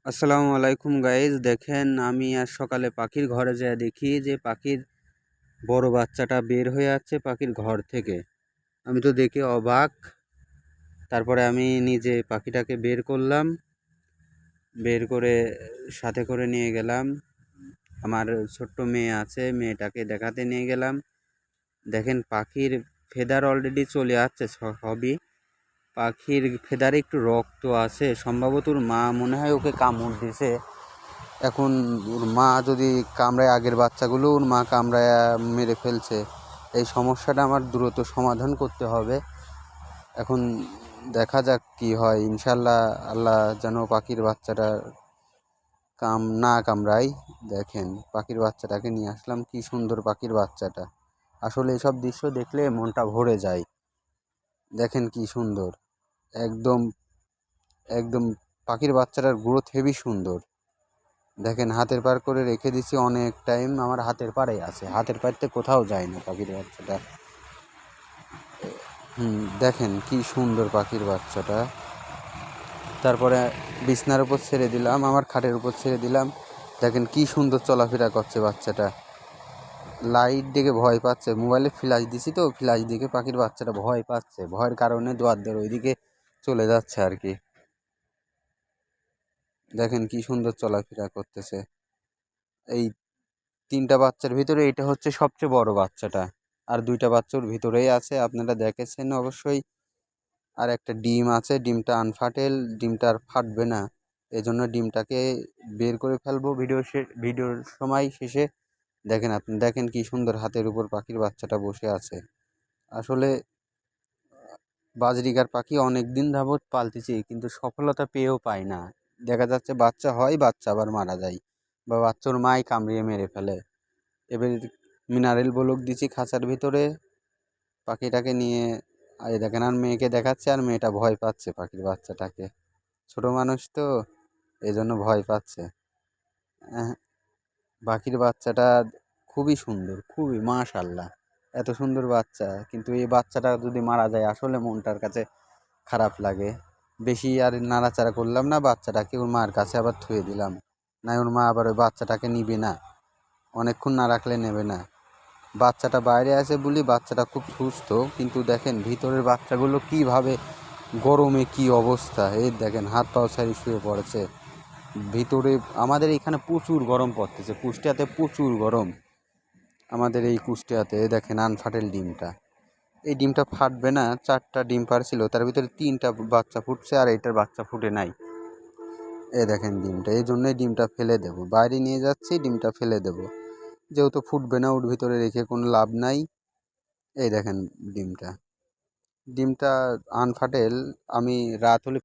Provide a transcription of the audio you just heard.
আসসালামু আলাইকুম গাইজ। দেখেন, আমি আজ সকালে পাখির ঘরে যেয়ে দেখি যে পাখির বড় বাচ্চাটা বের হয়ে যাচ্ছে পাখির ঘর থেকে। আমি তো দেখে অবাক। তারপরে আমি নিজে পাখিটাকে বের করলাম, বের করে সাথে করে নিয়ে গেলাম। আমার ছোট্ট মেয়ে আছে, মেয়েটাকে দেখাতে নিয়ে গেলাম। দেখেন, পাখির ফেদার অলরেডি চলে যাচ্ছে সবই। পাখির ফেদারে একটু রক্ত আছে, সম্ভবত ওর মা মনে হয় ওকে কামড় দিছে। এখন ওর মা যদি কামড়ায়, আগের বাচ্চাগুলো ওর মা কামড়ায় মেরে ফেলছে। এই সমস্যাটা আমার দ্রুত সমাধান করতে হবে। এখন দেখা যাক কি হয়। ইনশাল্লাহ আল্লাহ যেন পাখির বাচ্চাটা না কামড়ায়। দেখেন, পাখির বাচ্চাটাকে নিয়ে আসলাম, কি সুন্দর পাখির বাচ্চাটা। আসলে এসব দৃশ্য দেখলে মনটা ভরে যায়। দেখেন কি সুন্দর, একদম একদম পাখির বাচ্চাটার গ্রোথ হেভি সুন্দর। দেখেন, হাতের পার করে রেখে দিছি অনেক টাইম, আমার হাতের পাড়েই আছে, হাতের পাড়তে কোথাও যায় না পাখির বাচ্চাটা। দেখেন কি সুন্দর পাখির বাচ্চাটা। তারপরে বিছনার উপর ছেড়ে দিলাম, আমার খাটের উপর ছেড়ে দিলাম। দেখেন কি সুন্দর চলাফেরা করছে বাচ্চাটা। লাইট দেখে ভয় পাচ্ছে, মোবাইলে ফ্ল্যাশ দিছি তো, ফ্ল্যাশ দেখে পাখির বাচ্চাটা ভয় পাচ্ছে, ভয়ের কারণে দোয়ার ওইদিকে চলে যাচ্ছে আর কি। দেখেন কি সুন্দর চলাফেরা করতেছে। এই 3টা বাচ্চার ভিতরে এটা হচ্ছে সবচেয়ে বড় বাচ্চাটা, আর 2টা বাচ্চার ভিতরেই আছে, আপনারা দেখেছেন অবশ্যই। আর একটা ডিম আছে, ডিমটা আনফাটেল, ডিমটা আর ফাটবে না। এজন্য ডিমটাকে বের করে ফেলবো ভিডিওর সময় শেষে। দেখেন, আপনি দেখেন কি সুন্দর হাতের উপর পাখির বাচ্চাটা বসে আছে। আসলে বাজরিকার পাখি অনেক দিন যাবৎ পালতেছি, কিন্তু সফলতা পেয়েও পাই না। দেখা যাচ্ছে বাচ্চা হয়, বাচ্চা আবার মারা যায়, বা বাচ্চার মাই কামড়িয়ে মেরে ফেলে। এবার মিনারেল ব্লক দিছি খাঁচার ভিতরে, পাখিটাকে নিয়ে এই দেখেন, আর মেয়েকে দেখাচ্ছে, আর মেয়েটা ভয় পাচ্ছে পাখির বাচ্চাটাকে। ছোট মানুষ তো, এই জন্য ভয় পাচ্ছে। আহ, পাখির বাচ্চাটা খুবই সুন্দর, খুবই মাশাআল্লাহ। এত সুন্দর বাচ্চা, কিন্তু এই বাচ্চাটা যদি মারা যায় আসলে মনটার কাছে খারাপ লাগে। বেশি আর নাড়াচাড়া করলাম না, বাচ্চাটাকে ওর মার কাছে আবার থুয়ে দিলাম। না, ওর মা আবার ওই বাচ্চাটাকে নিবে না, অনেকক্ষণ না রাখলে নেবে না। বাচ্চাটা বাইরে আছে বলি বাচ্চাটা খুব সুস্থ, কিন্তু দেখেন ভিতরের বাচ্চাগুলো কিভাবে গরমে কি অবস্থা। এই দেখেন, হাত পাও ছাড়ি শুয়ে পড়েছে ভিতরে। আমাদের এখানে প্রচুর গরম পড়তেছে, কুষ্টিয়াতে প্রচুর গরম আমাদের এই কুষ্টিয়াতে। দেখেন আনফাটেল ডিমটা, এই ডিমটা ফাটবে না। 4টা ডিম পারছিল, তার ভিতরে 3টা বাচ্চা ফুটছে, আর এইটার বাচ্চা ফুটে নাই। এই দেখেন ডিমটা, এই জন্যই ডিমটা ফেলে দেব, বাইরে নিয়ে যাচ্ছি, ডিমটা ফেলে দেব, যেহেতু ফুটবে না ওর ভিতরে রেখে কোনো লাভ নাই। এই দেখেন ডিমটা, ডিমটা আনফাটেল। আমি রাত হলে